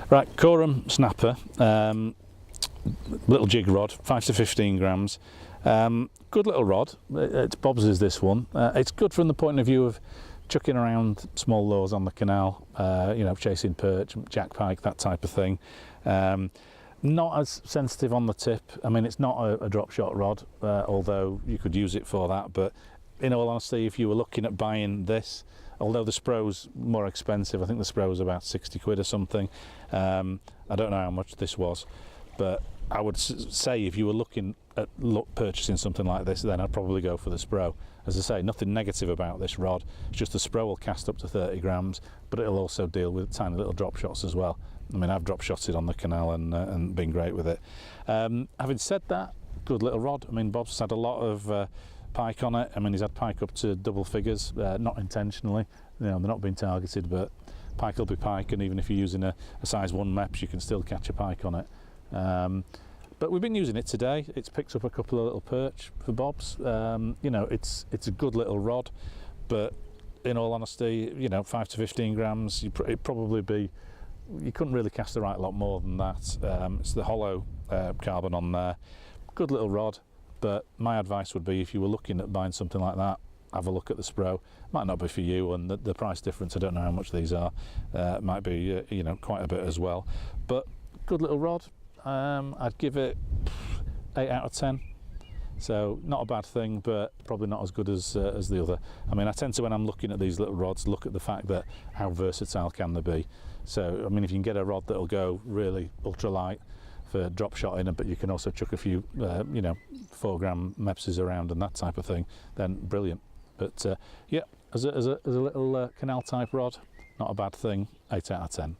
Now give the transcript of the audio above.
Right, Coram snapper, little jig rod, 5 to 15 grams. Good little rod. It's Bob's is this one. It's good from the point of view of chucking around small lures on the canal, you know, chasing perch, jack pike, that type of thing. Not as sensitive on the tip. I mean, it's not a drop shot rod, although you could use it for that. But in all honesty, if you were looking at buying this, although the Spro's more expensive, I think the Spro was about 60 quid or something. I don't know how much this was, but I would say if you were looking at purchasing something like this, then I'd probably go for the Spro. As I say, nothing negative about this rod. It's just the Spro will cast up to 30 grams, but it'll also deal with tiny little drop shots as well. I mean, I've drop shotted on the canal and been great with it. Having said that, good little rod. I mean, Bob's had a lot of pike on it. I mean, he's had pike up to double figures, not intentionally. You know, they're not being targeted, but pike will be pike, and even if you're using a size 1 Mepps, you can still catch a pike on it. But we've been using it today. It's picked up a couple of little perch for Bob's. You know, it's a good little rod, but in all honesty, you know, 5 to 15 grams, it'd probably be, you couldn't really cast a right lot more than that. It's the hollow carbon on there. Good little rod, but my advice would be if you were looking at buying something like that, have a look at the Spro. Might not be for you, and the price difference, I don't know how much these are, might be you know, quite a bit as well. But good little rod. I'd give it 8 out of 10. So not a bad thing, but probably not as good as the other. I mean, I tend to, when I'm looking at these little rods, look at the fact that how versatile can they be. So I mean, if you can get a rod that'll go really ultralight for drop shot in, but you can also chuck a few you know, 4 gram Meppses around and that type of thing, then brilliant. But yeah, as a little canal type rod, not a bad thing. 8 out of 10.